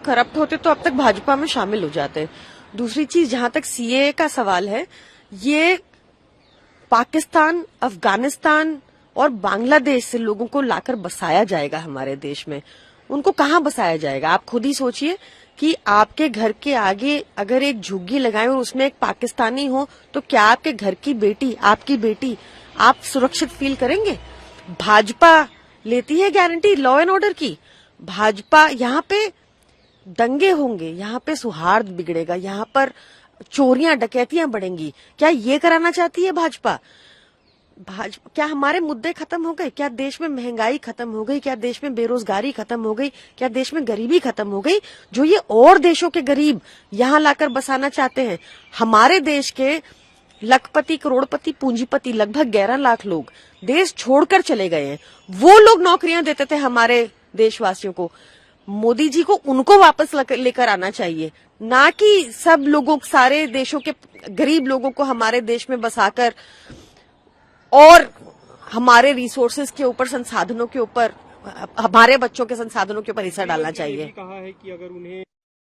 Corrupt होते तो अब तक भाजपा में शामिल हो जाते। दूसरी चीज, जहां तक सीएए का सवाल है, ये पाकिस्तान, अफगानिस्तान और बांग्लादेश से लोगों को लाकर बसाया जाएगा हमारे देश में। उनको कहां बसाया जाएगा? आप खुद ही सोचिए कि आपके घर के आगे अगर एक झुग्गी लगाएं और उसमें एक पाकिस्तानी हो, तो क्या आपके घर की बेटी, आपकी बेटी, आप सुरक्षित फील करेंगे? भाजपा लेती है गारंटी लॉ एंड ऑर्डर की। भाजपा, यहाँ पे दंगे होंगे, यहाँ पे सौहार्द बिगड़ेगा, यहाँ पर चोरियां डकैतियां बढ़ेंगी। क्या ये कराना चाहती है भाजपा? क्या हमारे मुद्दे खत्म हो गए? क्या देश में महंगाई खत्म हो गई? क्या देश में बेरोजगारी खत्म हो गई? क्या देश में गरीबी खत्म हो गई? जो ये और देशों के गरीब यहाँ लाकर बसाना चाहते हैं। हमारे देश के लखपति, करोड़पति, पूंजीपति लगभग 11 लाख लोग देश छोड़कर चले गए हैं। वो लोग नौकरियां देते थे हमारे देशवासियों को। मोदी जी को उनको वापस लेकर आना चाहिए, ना कि सब लोगों, सारे देशों के गरीब लोगों को हमारे देश में बसाकर और हमारे रिसोर्सेज के ऊपर, संसाधनों के ऊपर, हमारे बच्चों के संसाधनों के ऊपर हिस्सा डालना चाहिए। कहा है कि अगर उन्हें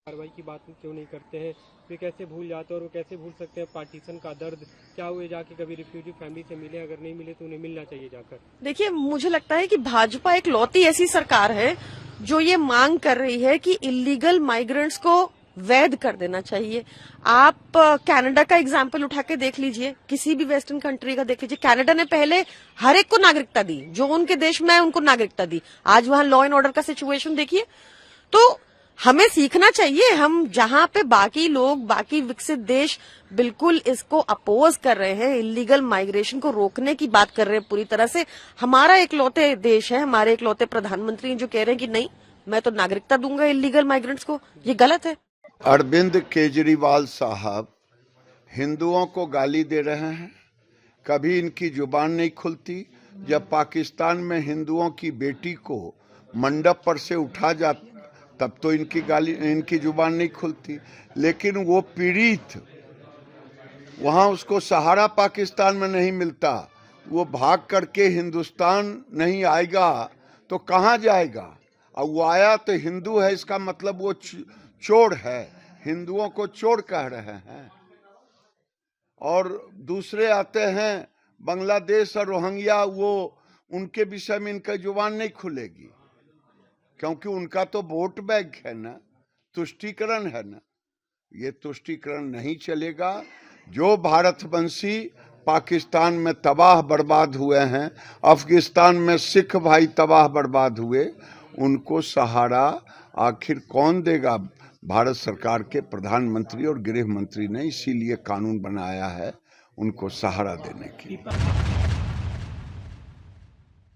कार्रवाई की बात क्यों नहीं करते हैं, वे कैसे भूल जाते हैं, और वो कैसे भूल सकते हैं पार्टीशन का दर्द? क्या हुए जाके कभी रिफ्यूजी फैमिली से मिले? अगर नहीं मिले तो उन्हें मिलना चाहिए जाकर। देखिए, मुझे लगता है कि भाजपा एक लौती ऐसी सरकार है जो ये मांग कर रही है कि इलीगल माइग्रेंट्स को वैध कर देना चाहिए। आप कनाडा का एग्जाम्पल उठा के देख लीजिए, किसी भी वेस्टर्न कंट्री का देख लीजिए। कनाडा ने पहले हर एक को नागरिकता दी, जो उनके देश में है उनको नागरिकता दी। आज वहां लॉ एंड ऑर्डर का सिचुएशन देखिए। तो हमें सीखना चाहिए। हम जहां पे बाकी लोग, बाकी विकसित देश बिल्कुल इसको अपोज कर रहे हैं, इलीगल माइग्रेशन को रोकने की बात कर रहे हैं पूरी तरह से, हमारा इकलौते देश है, हमारे इकलौते प्रधानमंत्री जो कह रहे हैं कि नहीं, मैं तो नागरिकता दूंगा इलीगल माइग्रेंट्स को, ये गलत है। अरविंद केजरीवाल साहब हिंदुओं को गाली दे रहे हैं, कभी इनकी जुबान नहीं खुलती। जब पाकिस्तान में हिंदुओं की बेटी को मंडप पर से उठा जा, तब तो इनकी जुबान नहीं खुलती। लेकिन वो पीड़ित, वहां उसको सहारा पाकिस्तान में नहीं मिलता, वो भाग करके हिंदुस्तान नहीं आएगा तो कहां जाएगा? और वो आया तो हिंदू है, इसका मतलब वो चोर है, हिंदुओं को चोर कह रहे हैं। और दूसरे आते हैं बांग्लादेश और रोहिंग्या, वो उनके विषय में इनका जुबान नहीं खुलेगी, क्योंकि उनका तो वोट बैंक है ना, तुष्टीकरण है ना। ये तुष्टीकरण नहीं चलेगा। जो भारतवंशी पाकिस्तान में तबाह बर्बाद हुए हैं, अफगानिस्तान में सिख भाई तबाह बर्बाद हुए, उनको सहारा आखिर कौन देगा? भारत सरकार के प्रधानमंत्री और गृह मंत्री ने इसीलिए कानून बनाया है उनको सहारा देने के लिए।